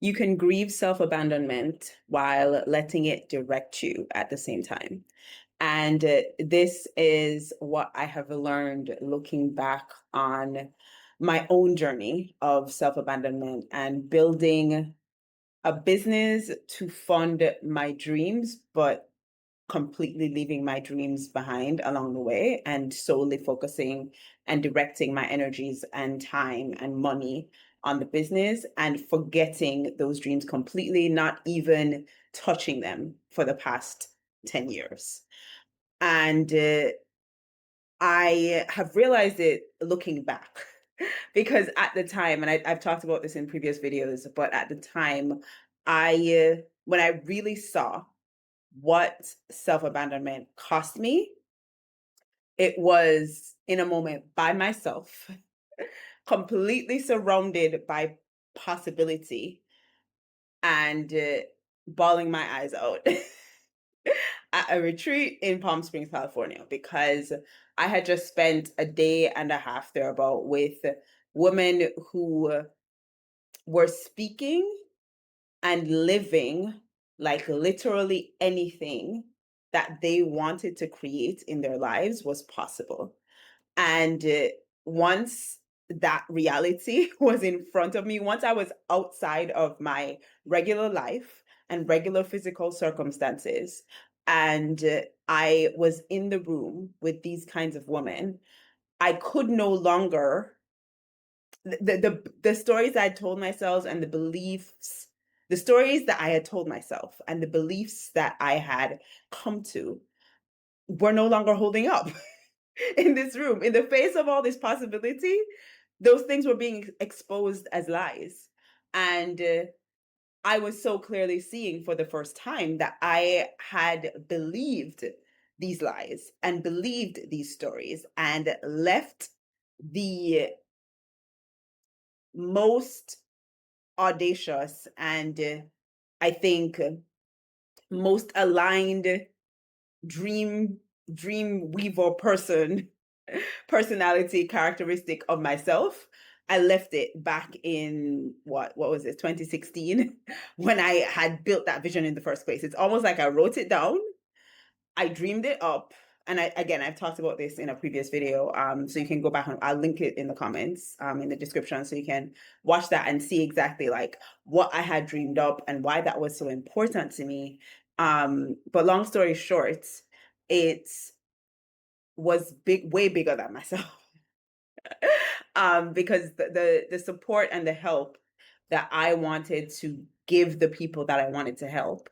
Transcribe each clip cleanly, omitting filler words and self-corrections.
You can grieve self-abandonment while letting it direct you at the same time. And this is what I have learned looking back on my own journey of self-abandonment and building a business to fund my dreams, but completely leaving my dreams behind along the way and solely focusing and directing my energies and time and money on the business and forgetting those dreams completely, not even touching them for the past 10 years. And I have realized it looking back because at the time, and I've talked about this in previous videos, but at the time, when I really saw what self-abandonment cost me, it was in a moment by myself, completely surrounded by possibility and bawling my eyes out at a retreat in Palm Springs, California, because I had just spent a day and a half thereabout with women who were speaking and living like literally anything that they wanted to create in their lives was possible. And once that reality was in front of me, once I was outside of my regular life and regular physical circumstances, and I was in the room with these kinds of women, I could no longer the stories I told myself and the stories that I had told myself and the beliefs that I had come to were no longer holding up in this room. In the face of all this possibility, those things were being exposed as lies. And I was so clearly seeing for the first time that I had believed these lies and believed these stories and left the most audacious and I think most aligned dream dream weaver personality characteristic of myself. I left it back in what was it, 2016, when I had built that vision in the first place. It's almost like I wrote it down, I dreamed it up. And I've talked about this in a previous video. So you can go back and I'll link it in the comments, in the description, so you can watch that and see exactly like what I had dreamed up and why that was so important to me. But long story short, it was big, way bigger than myself. Because the support and the help that I wanted to give the people that I wanted to help,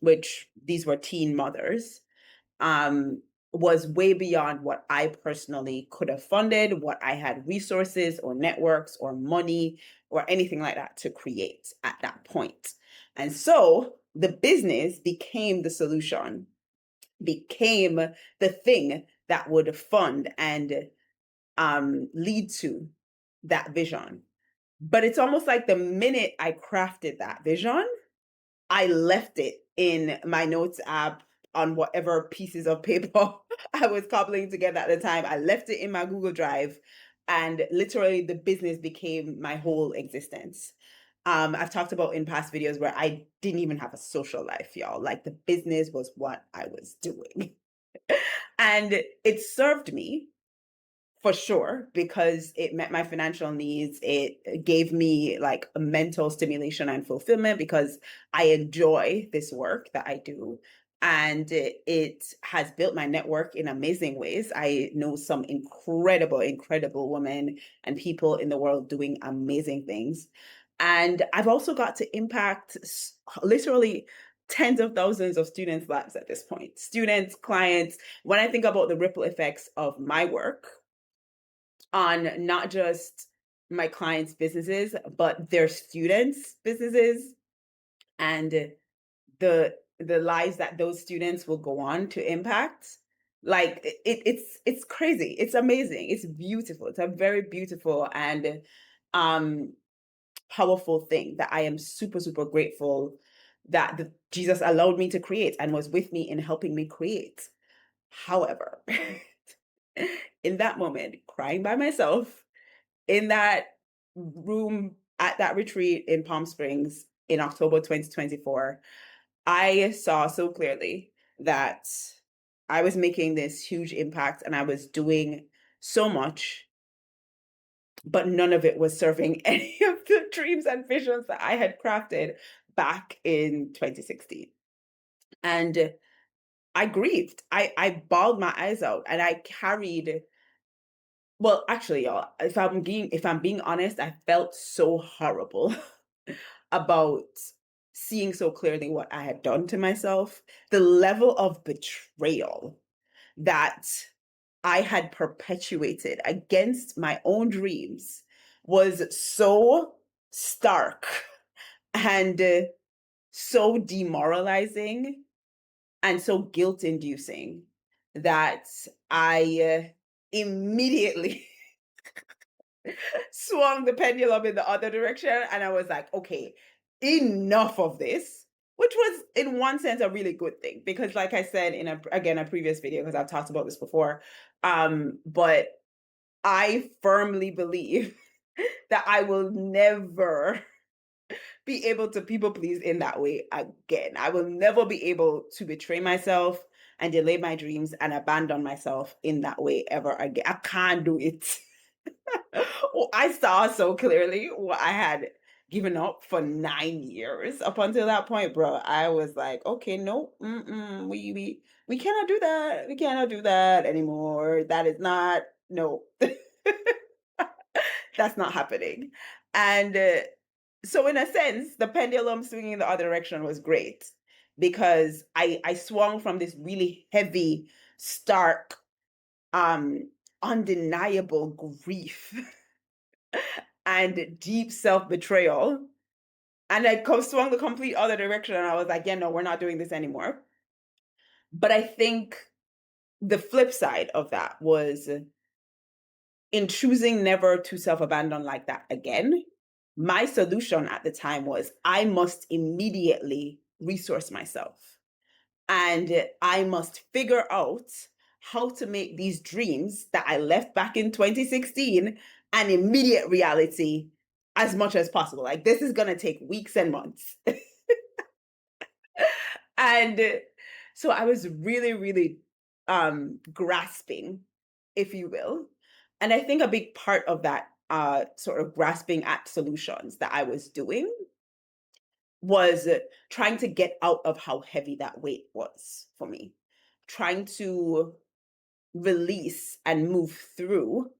which these were teen mothers, um, was way beyond what I personally could have funded, what I had resources or networks or money or anything like that to create at that point. And so the business became the solution, became the thing that would fund and lead to that vision. But it's almost like the minute I crafted that vision, I left it in my notes app on whatever pieces of paper I was cobbling together at the time. I left it in my Google Drive, and literally the business became my whole existence. I've talked about in past videos where I didn't even have a social life, y'all. Like the business was what I was doing. And it served me for sure, because it met my financial needs. It gave me like a mental stimulation and fulfillment because I enjoy this work that I do. And it has built my network in amazing ways. I know some incredible, incredible women and people in the world doing amazing things. And I've also got to impact literally tens of thousands of students' lives at this point. Students, clients. When I think about the ripple effects of my work on not just my clients' businesses, but their students' businesses and the lives that those students will go on to impact. Like it's crazy. It's amazing. It's beautiful. It's a very beautiful and um powerful thing that I am super, super grateful that Jesus allowed me to create and was with me in helping me create. However, in that moment, crying by myself in that room at that retreat in Palm Springs in October 2024, I saw so clearly that I was making this huge impact and I was doing so much, but none of it was serving any of the dreams and visions that I had crafted back in 2016. And I grieved. I bawled my eyes out and I carried, well, actually, y'all, if I'm being honest, I felt so horrible about seeing so clearly what I had done to myself, the level of betrayal that I had perpetuated against my own dreams was so stark and so demoralizing and so guilt inducing that I immediately swung the pendulum in the other direction. And I was like, okay, enough of this, which was in one sense a really good thing. Because like I said in a previous video, because I've talked about this before, but I firmly believe that I will never be able to people please in that way again. I will never be able to betray myself and delay my dreams and abandon myself in that way ever again. I can't do it. Well, I saw so clearly what I had given up for 9 years up until that point, bro. I was like, okay, no, we cannot do that. We cannot do that anymore. That is not, no, that's not happening. And so, in a sense, the pendulum swinging in the other direction was great because I swung from this really heavy, stark, um, undeniable grief and deep self-betrayal. And swung the complete other direction. And I was like, yeah, no, we're not doing this anymore. But I think the flip side of that was in choosing never to self-abandon like that again. My solution at the time was I must immediately resource myself and I must figure out how to make these dreams that I left back in 2016 an immediate reality as much as possible. Like, this is going to take weeks and months. And so I was really, really grasping, if you will. And I think a big part of that sort of grasping at solutions that I was doing was trying to get out of how heavy that weight was for me, trying to release and move through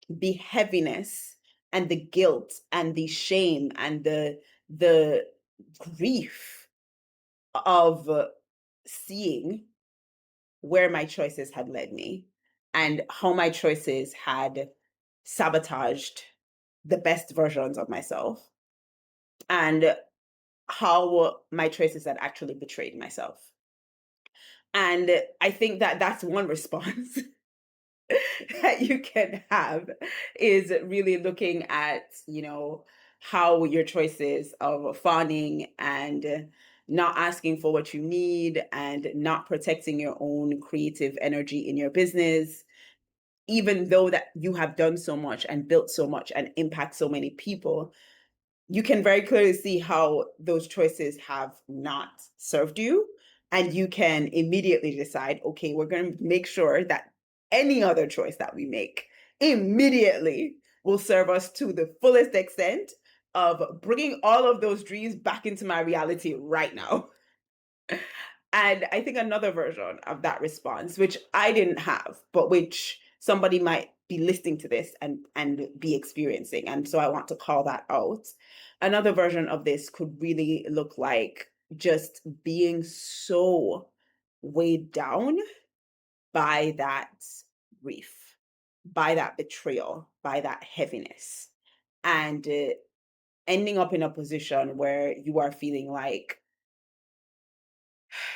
the heaviness and the guilt and the shame and the grief of seeing where my choices had led me and how my choices had sabotaged the best versions of myself and how my choices had actually betrayed myself. And I think that that's one response that you can have is really looking at, how your choices of fawning and not asking for what you need and not protecting your own creative energy in your business, even though that you have done so much and built so much and impact so many people, you can very clearly see how those choices have not served you. And you can immediately decide, okay, we're going to make sure that any other choice that we make immediately will serve us to the fullest extent of bringing all of those dreams back into my reality right now. And I think another version of that response, which I didn't have, but which somebody might be listening to this and be experiencing. And so I want to call that out. Another version of this could really look like just being so weighed down by that grief, by that betrayal, by that heaviness, and ending up in a position where you are feeling like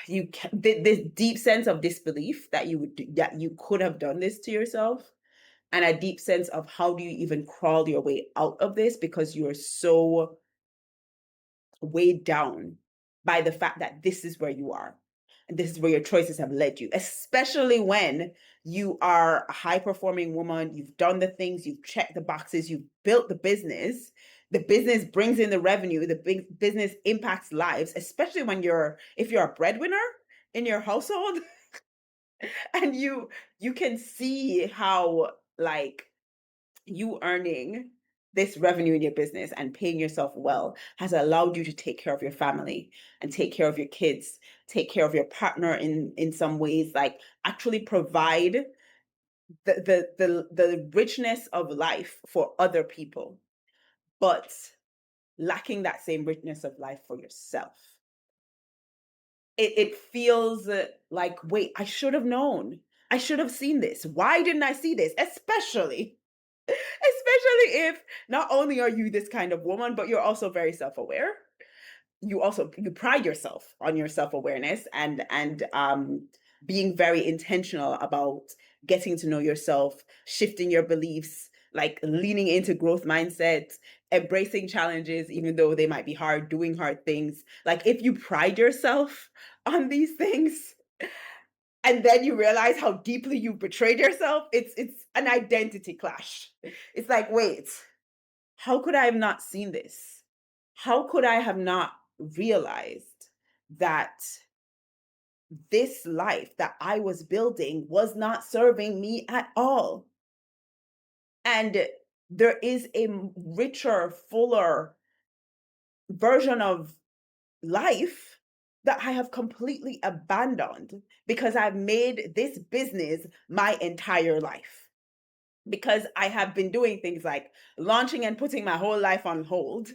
this deep sense of disbelief that that you could have done this to yourself, and a deep sense of how do you even crawl your way out of this because you're so weighed down by the fact that this is where you are and this is where your choices have led you, especially when you are a high performing woman, you've done the things, you've checked the boxes, you've built the business. The business brings in the revenue, the big business impacts lives, especially when if you're a breadwinner in your household and you can see how like you earning this revenue in your business and paying yourself well has allowed you to take care of your family and take care of your kids, take care of your partner in some ways, like actually provide the richness of life for other people, but lacking that same richness of life for yourself. It feels like, wait, I should have known. I should have seen this. Why didn't I see this? Especially if not only are you this kind of woman, but you're also very self-aware. You pride yourself on your self-awareness and being very intentional about getting to know yourself, shifting your beliefs, like leaning into growth mindset, embracing challenges even though they might be hard, doing hard things. Like if you pride yourself on these things and then you realize how deeply you betrayed yourself, it's an identity clash. It's like, wait, how could I have not seen this? How could I have not realized that this life that I was building was not serving me at all? And there is a richer, fuller version of life that I have completely abandoned because I've made this business my entire life. Because I have been doing things like launching and putting my whole life on hold.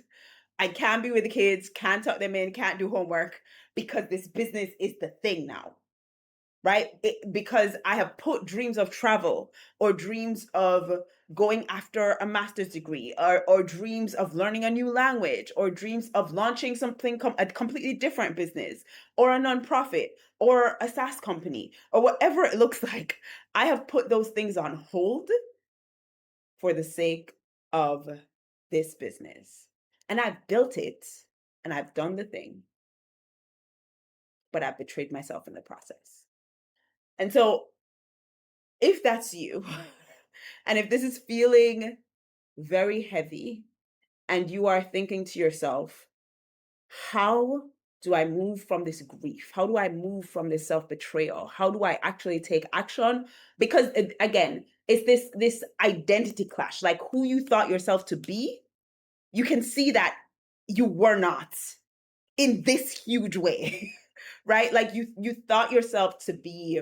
I can't be with the kids, can't tuck them in, can't do homework because this business is the thing now, right? Because I have put dreams of travel or dreams of going after a master's degree or dreams of learning a new language or dreams of launching something, a completely different business or a nonprofit or a SaaS company or whatever it looks like. I have put those things on hold for the sake of this business. And I've built it and I've done the thing, but I've betrayed myself in the process. And so, if that's you, and if this is feeling very heavy, and you are thinking to yourself, how do I move from this grief? How do I move from this self-betrayal? How do I actually take action? Because again, it's this identity clash, like who you thought yourself to be, you can see that you were not in this huge way, right? Like you thought yourself to be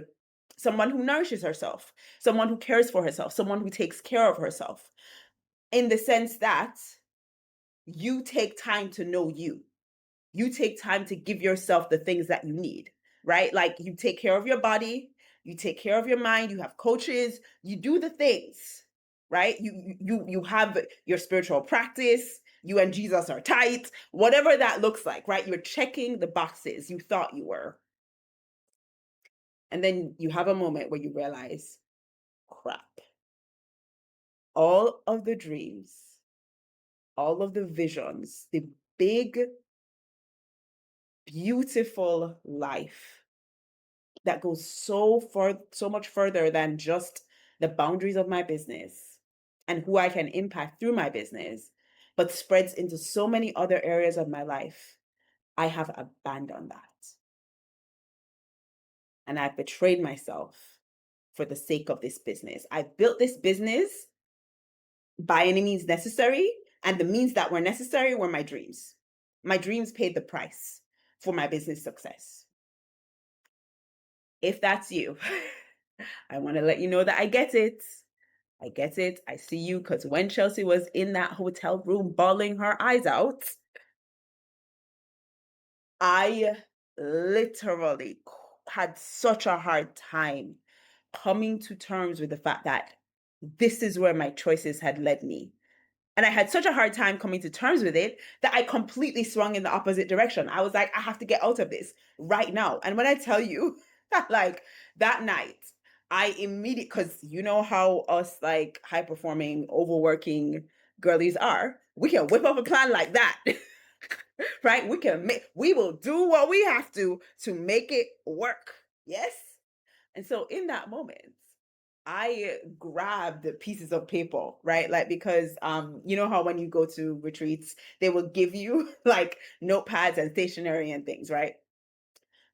someone who nourishes herself, someone who cares for herself, someone who takes care of herself, in the sense that you take time to know you. You take time to give yourself the things that you need, right? Like you take care of your body, you take care of your mind, you have coaches, you do the things, right? You have your spiritual practice, you and Jesus are tight, whatever that looks like, right? You're checking the boxes you thought you were. And then you have a moment where you realize, crap. All of the dreams, all of the visions, the big, beautiful life that goes so much further than just the boundaries of my business and who I can impact through my business, but spreads into so many other areas of my life. I have abandoned that. And I've betrayed myself for the sake of this business. I built this business by any means necessary, and the means that were necessary were my dreams. My dreams paid the price for my business success. If that's you, I want to let you know that I get it. I get it. I see you, because when Chelsea was in that hotel room bawling her eyes out, I literally had such a hard time coming to terms with the fact that this is where my choices had led me. And I had such a hard time coming to terms with it that I completely swung in the opposite direction. I was like, I have to get out of this right now. And when I tell you that, like that night, I immediately, because you know how us like high performing, overworking girlies are, we can whip up a plan like that. Right? We will do what we have to make it work. Yes. And so in that moment, I grabbed pieces of paper, right? Like because you know how when you go to retreats, they will give you like notepads and stationery and things, right?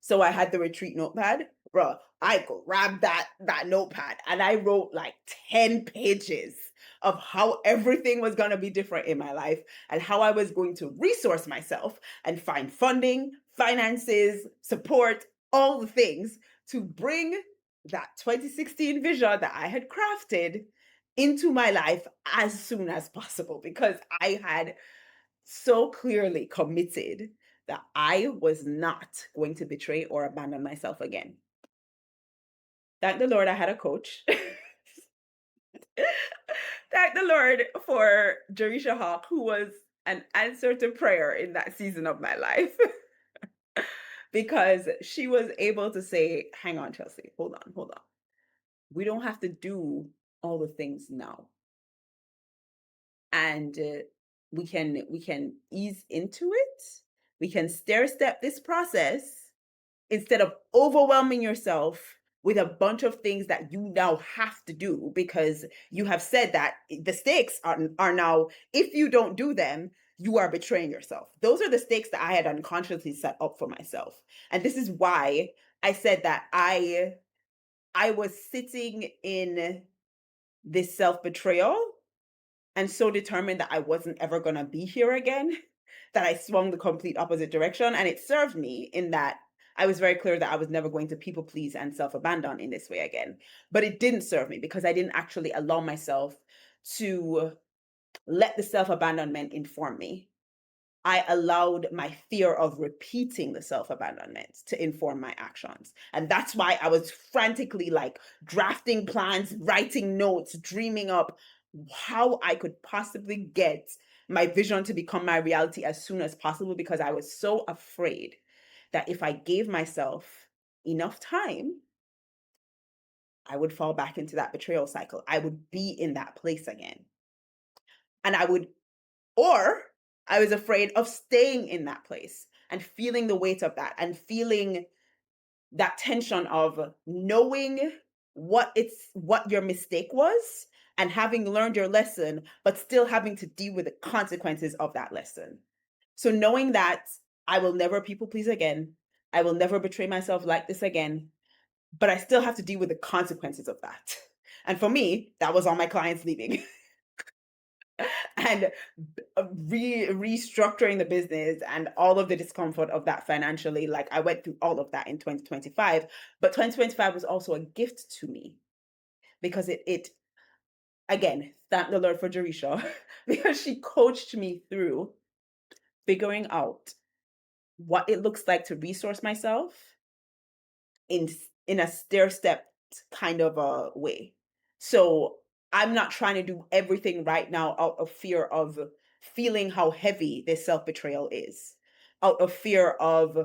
So I had the retreat notepad. Bruh, I grabbed that notepad and I wrote like 10 pages of how everything was gonna be different in my life and how I was going to resource myself and find funding, finances, support, all the things to bring that 2016 vision that I had crafted into my life as soon as possible because I had so clearly committed that I was not going to betray or abandon myself again. Thank the Lord I had a coach. Thank the Lord for Jerisha Hawk, who was an answer to prayer in that season of my life. Because she was able to say, hang on, Chelsea, hold on, hold on. We don't have to do all the things now. And we can ease into it. We can stair step this process instead of overwhelming yourself with a bunch of things that you now have to do because you have said that the stakes are now, if you don't do them, you are betraying yourself. Those are the stakes that I had unconsciously set up for myself. And this is why I said that I was sitting in this self-betrayal and so determined that I wasn't ever going to be here again that I swung the complete opposite direction. And it served me in that I was very clear that I was never going to people please and self abandon in this way again. But it didn't serve me because I didn't actually allow myself to let the self abandonment inform me. I allowed my fear of repeating the self abandonment to inform my actions. And that's why I was frantically like drafting plans, writing notes, dreaming up how I could possibly get my vision to become my reality as soon as possible because I was so afraid that if I gave myself enough time, I would fall back into that betrayal cycle. I would be in that place again. And I would Or I was afraid of staying in that place and feeling the weight of that and feeling that tension of knowing what your mistake was and having learned your lesson, but still having to deal with the consequences of that lesson. So knowing that I will never people please again, I will never betray myself like this again, but I still have to deal with the consequences of that. And for me, that was all my clients leaving. And restructuring the business and all of the discomfort of that financially, like I went through all of that in 2025, but 2025 was also a gift to me because it again, thank the Lord for Jerisha because she coached me through figuring out what it looks like to resource myself in in a stair step kind of a way. So I'm not trying to do everything right now out of fear of feeling how heavy this self betrayal is, out of fear of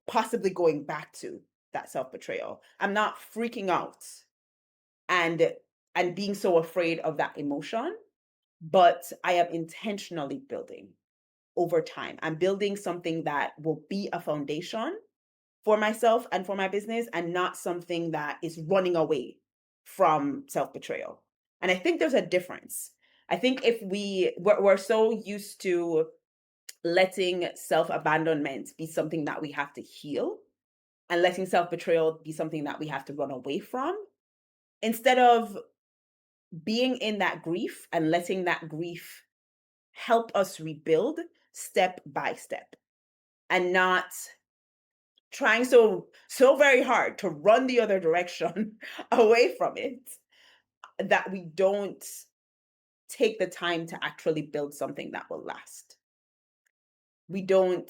possibly going back to that self betrayal. I'm not freaking out and being so afraid of that emotion, but I am intentionally building over time. I'm building something that will be a foundation for myself and for my business and not something that is running away from self-betrayal. And I think there's a difference. I think if we're so used to letting self-abandonment be something that we have to heal and letting self-betrayal be something that we have to run away from, instead of being in that grief and letting that grief help us rebuild step by step and not trying so very hard to run the other direction away from it that we don't take the time to actually build something that will last. We don't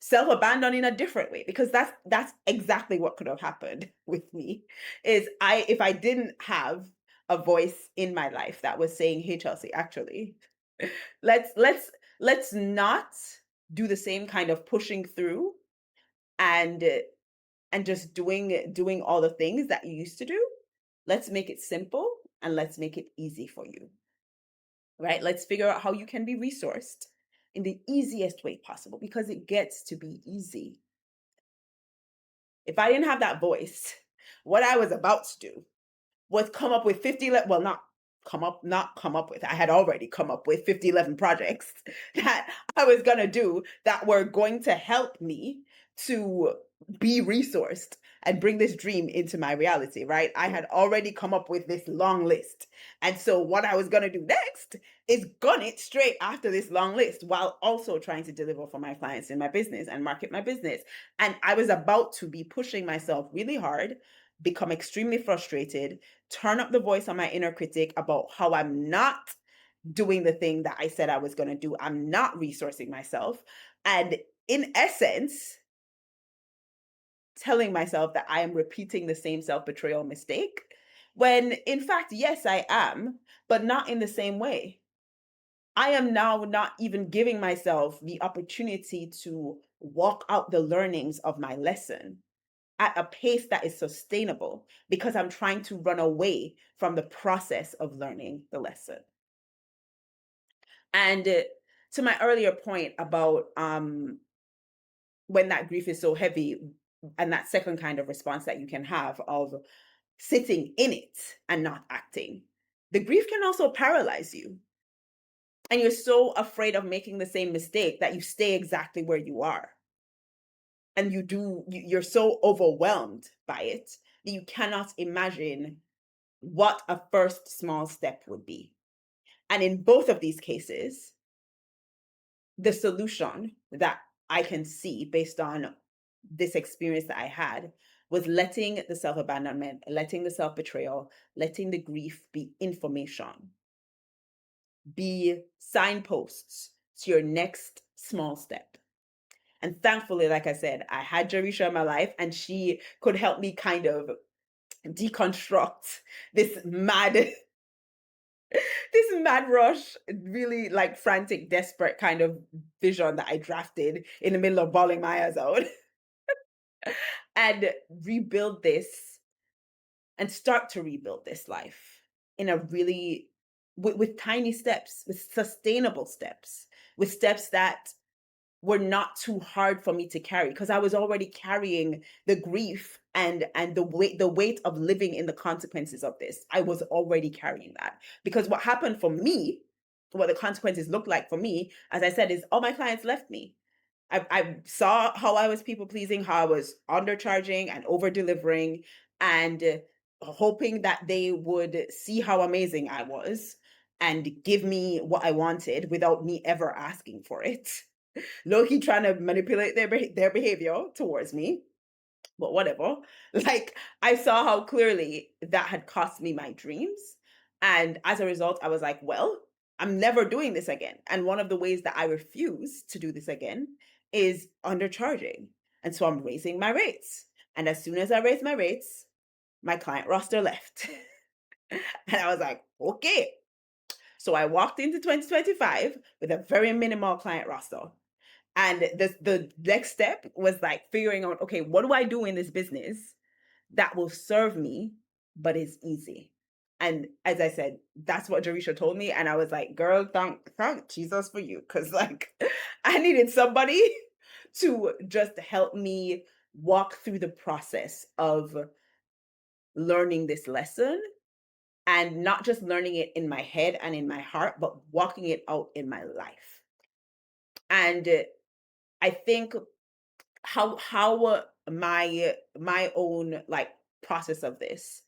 self-abandon in a different way because that's exactly what could have happened with me is I if I didn't have a voice in my life that was saying, hey Chelsea, actually let's not do the same kind of pushing through and just doing all the things that you used to do. Let's make it simple and let's make it easy for you. Right? Let's figure out how you can be resourced in the easiest way possible because it gets to be easy. If I didn't have that voice, what I was about to do was come up with 50, well, not come up with, I had already come up with 50, 11 projects that I was going to do that were going to help me to be resourced and bring this dream into my reality, right? I had already come up with this long list. And so what I was going to do next is gun it straight after this long list while also trying to deliver for my clients in my business and market my business. And I was about to be pushing myself really hard, become extremely frustrated, turn up the voice on my inner critic about how I'm not doing the thing that I said I was going to do. I'm not resourcing myself. And in essence, telling myself that I am repeating the same self betrayal mistake, when in fact, yes, I am, but not in the same way. I am now not even giving myself the opportunity to walk out the learnings of my lesson at a pace that is sustainable because I'm trying to run away from the process of learning the lesson. And to my earlier point about when that grief is so heavy, and that second kind of response that you can have of sitting in it and not acting, the grief can also paralyze you. And you're so afraid of making the same mistake that you stay exactly where you are. And you're so overwhelmed by it that you cannot imagine what a first small step would be. And in both of these cases, the solution that I can see based on this experience that I had was letting the self abandonment, letting the self betrayal, letting the grief be information, be signposts to your next small step. And thankfully, like I said, I had Jerisha in my life, and she could help me kind of deconstruct this mad this mad rush, really like frantic, desperate kind of vision that I drafted in the middle of bawling my eyes out and rebuild this and start to rebuild this life in a really with tiny steps, with sustainable steps, with steps that were not too hard for me to carry because I was already carrying the grief and the weight of living in the consequences of this. I was already carrying that because what happened for me, what the consequences looked like for me, as I said, is all my clients left me. I saw how I was people pleasing, how I was undercharging and over delivering, and hoping that they would see how amazing I was and give me what I wanted without me ever asking for it. Low-key trying to manipulate their behavior towards me, but whatever. Like, I saw how clearly that had cost me my dreams, and as a result, I was like, "Well, I'm never doing this again." And one of the ways that I refuse to do this again is undercharging, and so I'm raising my rates. And as soon as I raise my rates, my client roster left. And I was like, "Okay." So I walked into 2025 with a very minimal client roster. And the next step was like figuring out, okay, what do I do in this business that will serve me, but is easy? And as I said, that's what Jerisha told me. And I was like, girl, thank Jesus for you. Cause like I needed somebody to just help me walk through the process of learning this lesson and not just learning it in my head and in my heart, but walking it out in my life. And I think how my own like process of this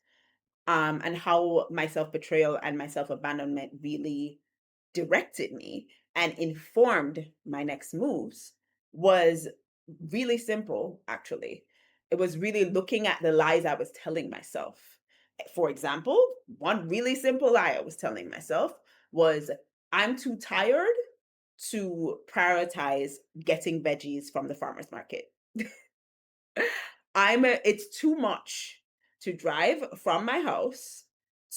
and how my self-betrayal and my self-abandonment really directed me and informed my next moves was really simple, actually. It was really looking at the lies I was telling myself. For example, one really simple lie I was telling myself was, I'm too tired to prioritize getting veggies from the farmer's market. It's too much to drive from my house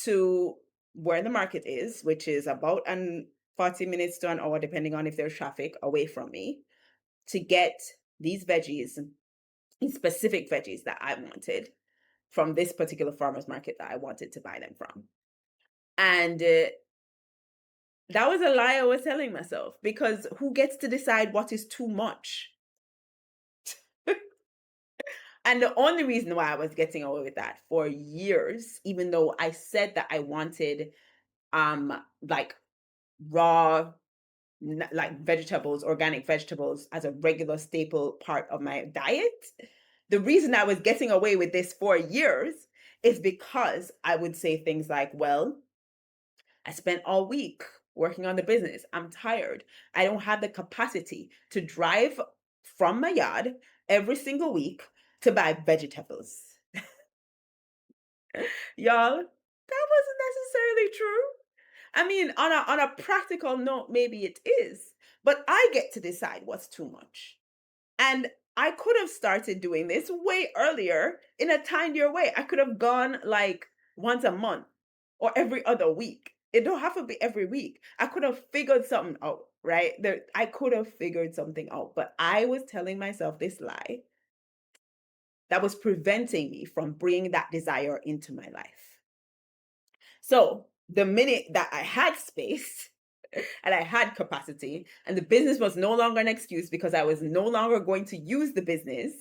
to where the market is, which is about an 40 minutes to an hour, depending on if there's traffic away from me, to get these veggies, these specific veggies that I wanted from this particular farmer's market that I wanted to buy them from. And that was a lie I was telling myself because who gets to decide what is too much? And the only reason why I was getting away with that for years, even though I said that I wanted like raw like vegetables, organic vegetables as a regular staple part of my diet. The reason I was getting away with this for years is because I would say things like, well, I spent all week working on the business. I'm tired. I don't have the capacity to drive from my yard every single week to buy vegetables. Y'all, that wasn't necessarily true. I mean, on a practical note, maybe it is, but I get to decide what's too much. And I could have started doing this way earlier in a tinier way. I could have gone like once a month or every other week. It don't have to be every week. I could have figured something out, right? I could have figured something out, but I was telling myself this lie that was preventing me from bringing that desire into my life. So the minute that I had space and I had capacity, and the business was no longer an excuse because I was no longer going to use the business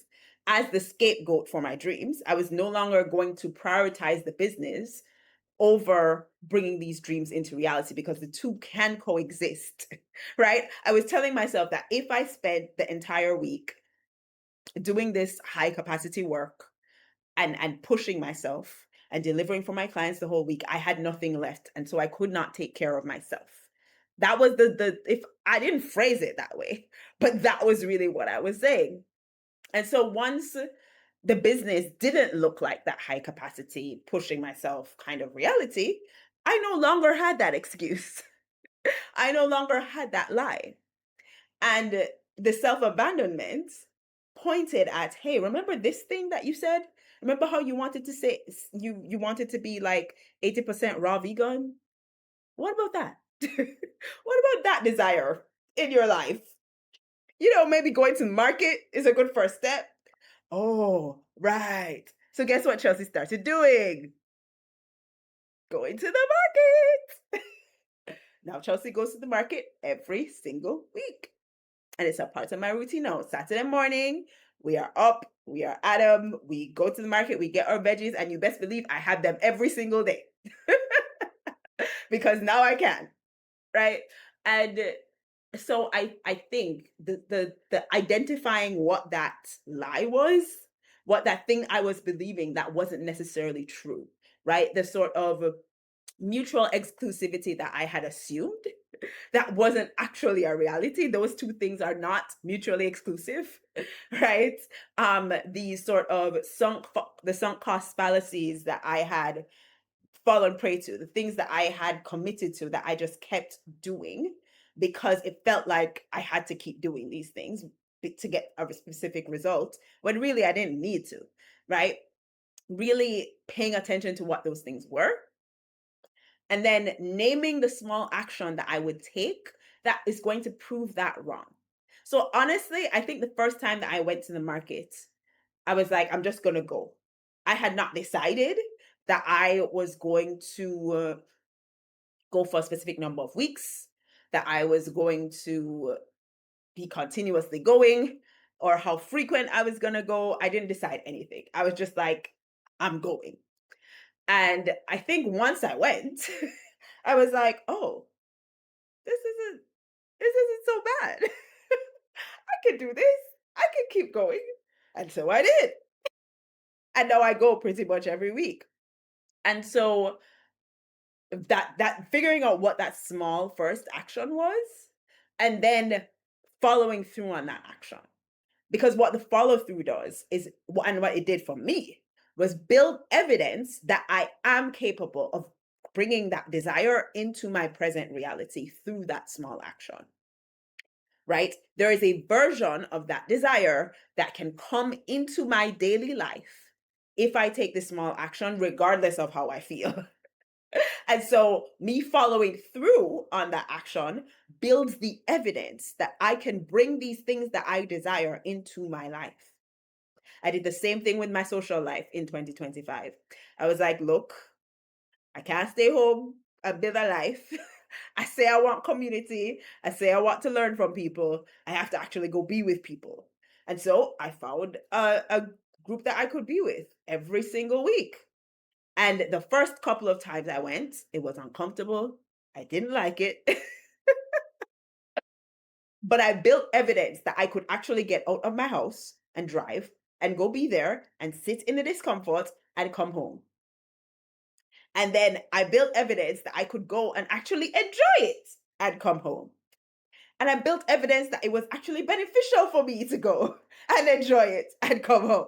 as the scapegoat for my dreams. I was no longer going to prioritize the business over bringing these dreams into reality because the two can coexist, right? I was telling myself that if I spent the entire week doing this high capacity work, and pushing myself and delivering for my clients the whole week, I had nothing left, and so I could not take care of myself. That was the if I didn't phrase it that way, but that was really what I was saying. And so once the business didn't look like that high capacity pushing myself kind of reality, I no longer had that excuse. I no longer had that lie. And the self-abandonment pointed at, hey, remember this thing that you said? Remember how you wanted to say you wanted to be like 80% raw vegan? What about that? What about that desire in your life? Maybe going to the market is a good first step. Oh, right. So guess what Chelsea started doing? Going to the market. Now Chelsea goes to the market every single week. And it's a part of my routine now. Saturday morning, we are up, we are at them, we go to the market, we get our veggies, and you best believe I have them every single day because now I can, right? And so I think the identifying what that lie was, what that thing I was believing that wasn't necessarily true, right? The sort of mutual exclusivity that I had assumed that wasn't actually a reality. Those two things are not mutually exclusive, right? The sort of the sunk cost fallacies that I had fallen prey to, the things that I had committed to that I just kept doing because it felt like I had to keep doing these things to get a specific result when really I didn't need to, right? Really paying attention to what those things were and then naming the small action that I would take that is going to prove that wrong. So honestly, I think the first time that I went to the market, I was like, I'm just going to go. I had not decided that I was going to go for a specific number of weeks, that I was going to be continuously going, or how frequent I was going to go. I didn't decide anything. I was just like, I'm going. And I think once I went, I was like, oh, this isn't this isn't so bad. I can do this. I can keep going. And so I did. And now I go pretty much every week. And so that figuring out what that small first action was and then following through on that action. Because what the follow through does is and what it did for me was build evidence that I am capable of bringing that desire into my present reality through that small action. Right? There is a version of that desire that can come into my daily life if I take this small action, regardless of how I feel. And so, me following through on that action builds the evidence that I can bring these things that I desire into my life. I did the same thing with my social life in 2025. I was like, look, I can't stay home and build a life. I say I want community. I say I want to learn from people. I have to actually go be with people. And so I found a group that I could be with every single week. And the first couple of times I went, it was uncomfortable. I didn't like it. But I built evidence that I could actually get out of my house and drive and go be there and sit in the discomfort and come home. And then I built evidence that I could go and actually enjoy it and come home. And I built evidence that it was actually beneficial for me to go and enjoy it and come home.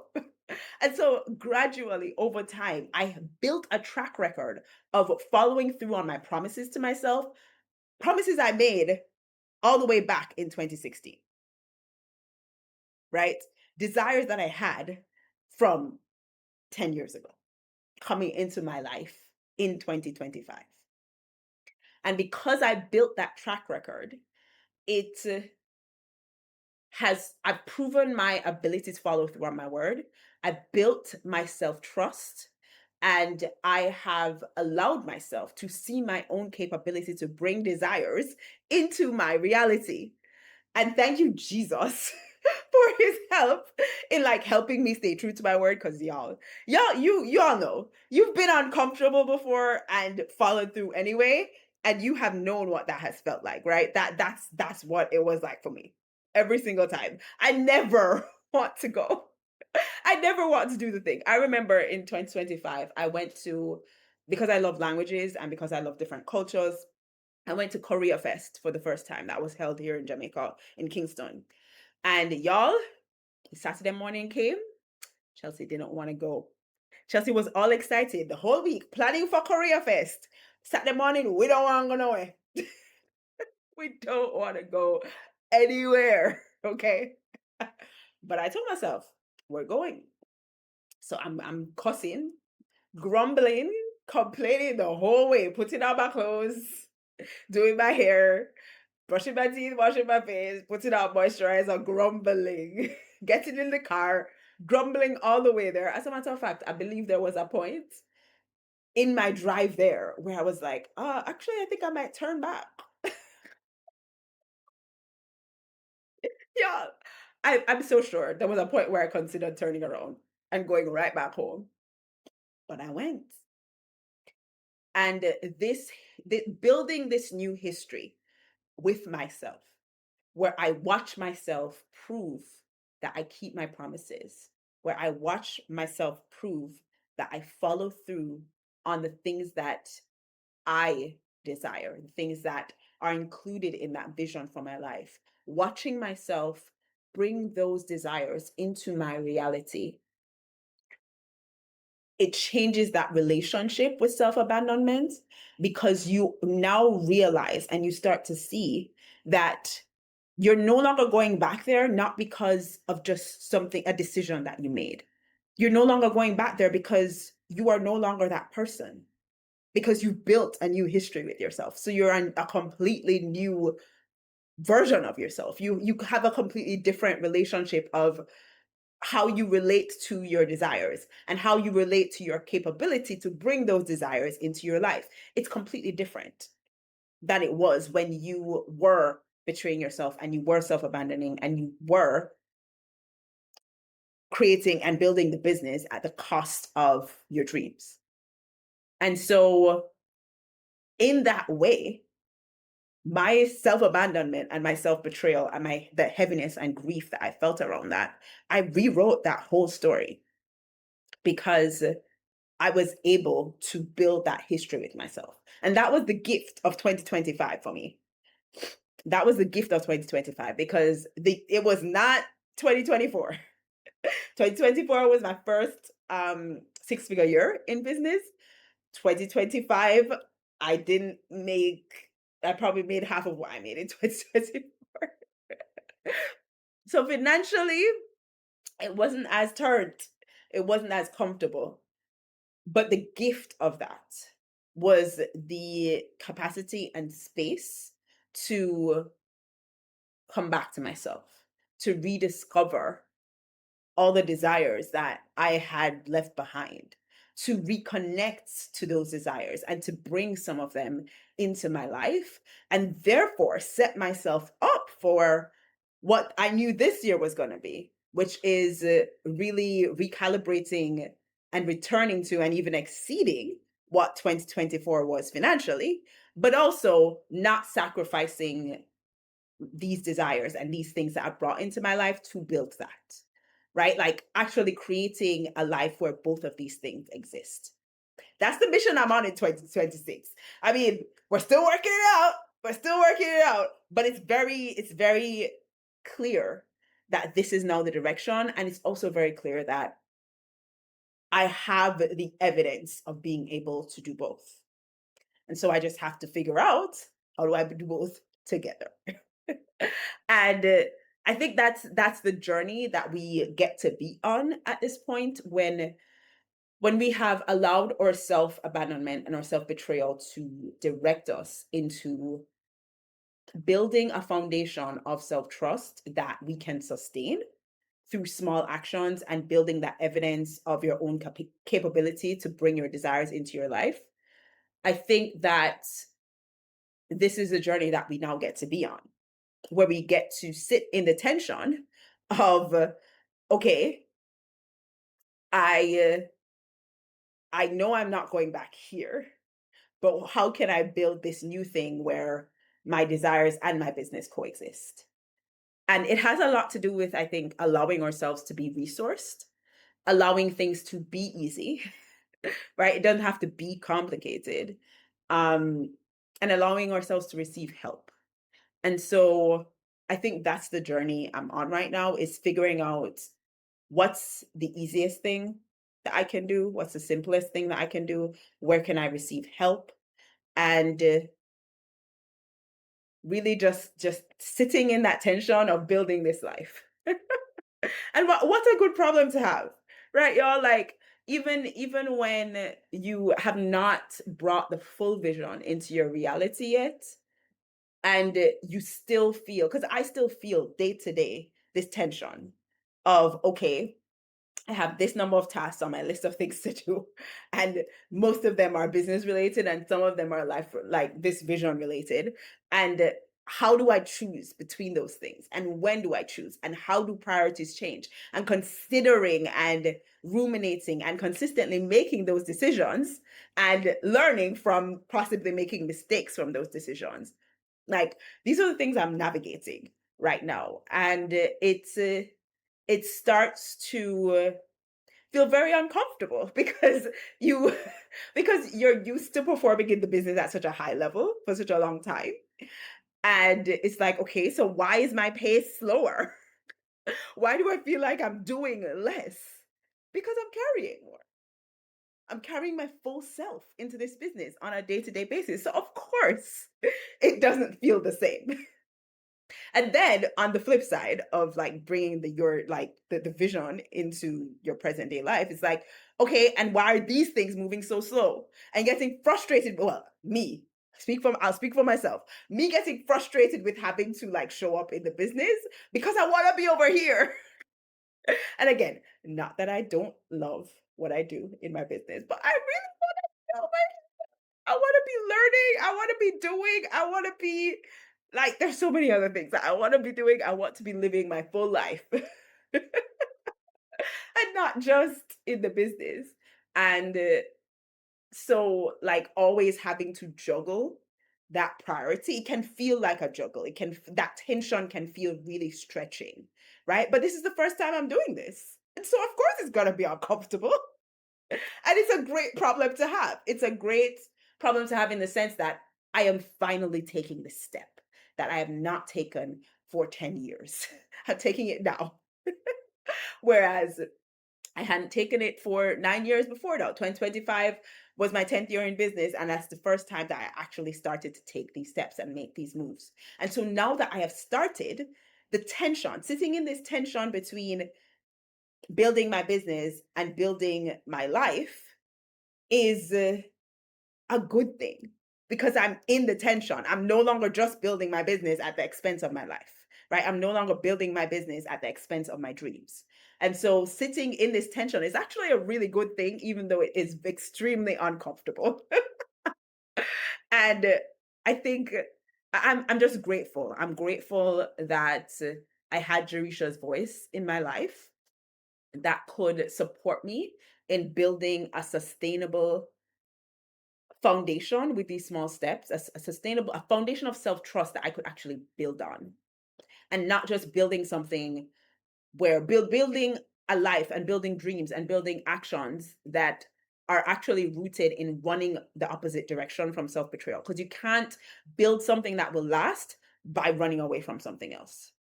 And so gradually over time, I built a track record of following through on my promises to myself, promises I made all the way back in 2016, right? Desires that I had from 10 years ago coming into my life in 2025. And because I built that track record, it I've proven my ability to follow through on my word. I built my self-trust, and I have allowed myself to see my own capability to bring desires into my reality. And thank you, Jesus, for his help in like helping me stay true to my word. Cause y'all know you've been uncomfortable before and followed through anyway. And you have known what that has felt like, right? That's what it was like for me every single time. I never want to go. I never want to do the thing. I remember in 2025, I went to, because I love languages and because I love different cultures, I went to Korea Fest for the first time. That was held here in Jamaica, in Kingston. And y'all, Saturday morning came, Chelsea didn't want to go. Chelsea was all excited the whole week, planning for Korea Fest. Saturday morning, we don't want to go nowhere. We don't want to go anywhere. Okay. But I told myself, we're going. So I'm cussing, grumbling, complaining the whole way, putting on my clothes, doing my hair, brushing my teeth, washing my face, putting on moisturizer, grumbling, getting in the car, grumbling all the way there. As a matter of fact, I believe there was a point in my drive there where I was like, actually, I think I might turn back. Yeah. I'm so sure there was a point where I considered turning around and going right back home. But I went. And building this new history with myself, where I watch myself prove that I keep my promises, where I watch myself prove that I follow through on the things that I desire, the things that are included in that vision for my life. Watching myself bring those desires into my reality, it changes that relationship with self-abandonment, because you now realize and you start to see that you're no longer going back there, not because of just something, a decision that you made. You're no longer going back there because you are no longer that person, because you've built a new history with yourself. So you're a completely new version of yourself. You have a completely different relationship of how you relate to your desires and how you relate to your capability to bring those desires into your life. It's completely different than it was when you were betraying yourself and you were self-abandoning and you were creating and building the business at the cost of your dreams. And so in that way, my self-abandonment and my self-betrayal and the heaviness and grief that I felt around that, I rewrote that whole story because I was able to build that history with myself. And that was the gift of 2025 for me. That was the gift of 2025 because it was not 2024. 2024 was my first six-figure year in business. 2025, I probably made half of what I made in 2024. So financially, it wasn't as turned. It wasn't as comfortable. But the gift of that was the capacity and space to come back to myself, to rediscover all the desires that I had left behind, to reconnect to those desires and to bring some of them into my life, and therefore set myself up for what I knew this year was going to be. which is really recalibrating and returning to and even exceeding what 2024 was financially, but also not sacrificing these desires and these things that I brought into my life to build that, right? Like actually creating a life where both of these things exist. That's the mission I'm on in 2026. I mean, we're still working it out. We're still working it out, but it's very clear that this is now the direction, and it's also very clear that I have the evidence of being able to do both. And so I just have to figure out, how do I do both together? And I think that's the journey that we get to be on at this point, when we have allowed our self-abandonment and our self-betrayal to direct us into building a foundation of self-trust that we can sustain through small actions, and building that evidence of your own capability to bring your desires into your life. I think that this is a journey that we now get to be on, where we get to sit in the tension of, okay, I I know I'm not going back here, but how can I build this new thing where my desires and my business coexist? And it has a lot to do with, I think, allowing ourselves to be resourced, allowing things to be easy, right? It doesn't have to be complicated. Um, and allowing ourselves to receive help. And so I think that's the journey I'm on right now, is figuring out what's the easiest thing that I can do, what's the simplest thing that I can do, where can I receive help, and really just sitting in that tension of building this life. And what a good problem to have, right, y'all? Like, even when you have not brought the full vision into your reality yet, and you still feel, because I still feel day to day this tension of, okay, I have this number of tasks on my list of things to do, and most of them are business related, and some of them are life, like this vision related. And how do I choose between those things? And when do I choose? And how do priorities change? And considering and ruminating and consistently making those decisions, and learning from possibly making mistakes from those decisions. Like, these are the things I'm navigating right now. And it starts to feel very uncomfortable because you because you're used to performing in the business at such a high level for such a long time, and it's like, okay, so why is my pace slower? Why do I feel like I'm doing less? Because I'm carrying more. I'm carrying my full self into this business on a day-to-day basis, so of course it doesn't feel the same. And then on the flip side of like bringing the vision into your present day life, it's like, okay, and why are these things moving so slow? And getting frustrated. Well, I'll speak for myself. Me getting frustrated with having to like show up in the business because I want to be over here. And again, not that I don't love what I do in my business, but I really want to, I want to be learning. I want to be doing. I want to be like, there's so many other things that I want to be doing. I want to be living my full life and not just in the business. And so, like, always having to juggle that priority, it can feel like a juggle. That tension can feel really stretching, right? But this is the first time I'm doing this. And so, of course, it's going to be uncomfortable. And it's a great problem to have. It's a great problem to have in the sense that I am finally taking the step that I have not taken for 10 years. I'm taking it now. Whereas I hadn't taken it for 9 years before that. 2025 was my 10th year in business. And that's the first time that I actually started to take these steps and make these moves. And so now that I have started, the tension, sitting in this tension between building my business and building my life, is a good thing, because I'm in the tension. I'm no longer just building my business at the expense of my life, right? I'm no longer building my business at the expense of my dreams. And so sitting in this tension is actually a really good thing, even though it is extremely uncomfortable. And I think I'm just grateful. I'm grateful that I had Jerisha's voice in my life that could support me in building a sustainable foundation with these small steps, a foundation of self-trust that I could actually build on, and not just building something where building a life and building dreams and building actions that are actually rooted in running the opposite direction from self-betrayal, because you can't build something that will last by running away from something else.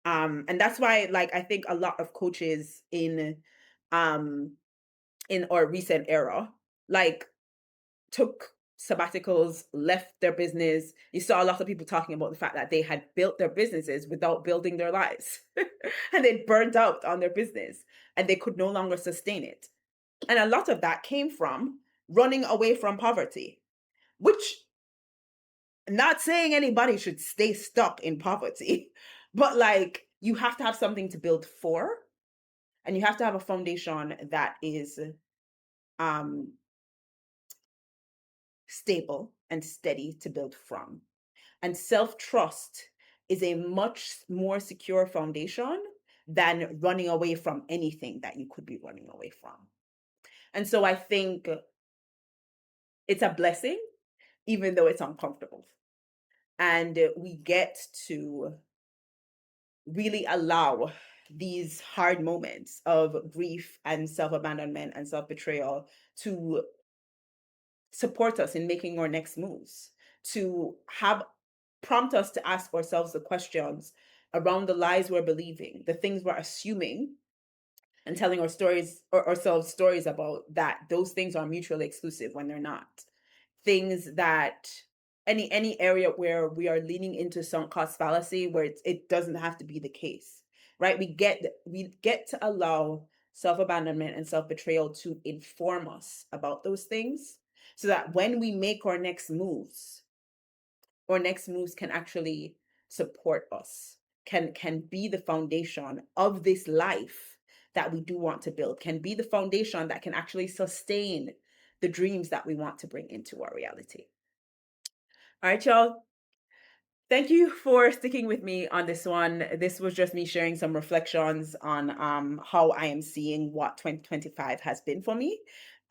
And that's why, like, I think a lot of coaches um in our recent era, like, took sabbaticals, left their business. You saw a lot of people talking about the fact that they had built their businesses without building their lives. And they burned out on their business and they could no longer sustain it. And a lot of that came from running away from poverty, which, not saying anybody should stay stuck in poverty, but like, you have to have something to build for, and you have to have a foundation that is um stable and steady to build from. And self trust is a much more secure foundation than running away from anything that you could be running away from. And so I think it's a blessing, even though it's uncomfortable. And we get to really allow these hard moments of grief and self abandonment and self betrayal to support us in making our next moves, to have prompt us to ask ourselves the questions around the lies we're believing, the things we're assuming, and telling our stories or ourselves stories about that those things are mutually exclusive when they're not. Things that any area where we are leaning into sunk cost fallacy, where it doesn't have to be the case, right? We get to allow self abandonment and self betrayal to inform us about those things, so that when we make our next moves can actually support us, can be the foundation of this life that we do want to build, can be the foundation that can actually sustain the dreams that we want to bring into our reality. All right, y'all. Thank you for sticking with me on this one. This was just me sharing some reflections on how I am seeing what 2025 has been for me,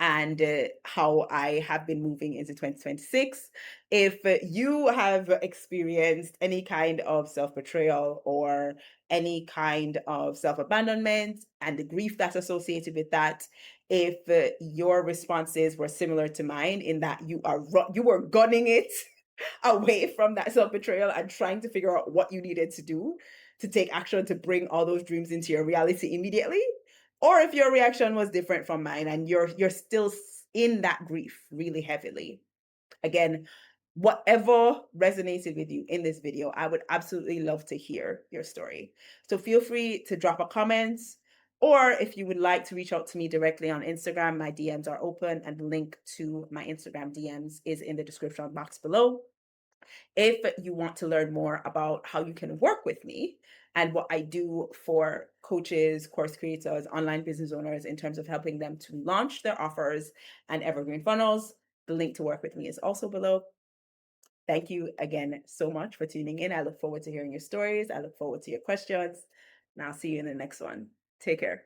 and how I have been moving into 2026. If you have experienced any kind of self-betrayal or any kind of self-abandonment and the grief that's associated with that, if your responses were similar to mine in that you were gunning it away from that self betrayal and trying to figure out what you needed to do to take action to bring all those dreams into your reality immediately, or if your reaction was different from mine and you're still in that grief really heavily. Again, whatever resonated with you in this video, I would absolutely love to hear your story. So feel free to drop a comment, or if you would like to reach out to me directly on Instagram, my DMs are open, and the link to my Instagram DMs is in the description box below. If you want to learn more about how you can work with me and what I do for coaches, course creators, online business owners in terms of helping them to launch their offers and evergreen funnels, the link to work with me is also below. Thank you again so much for tuning in. I look forward to hearing your stories. I look forward to your questions, and I'll see you in the next one. Take care.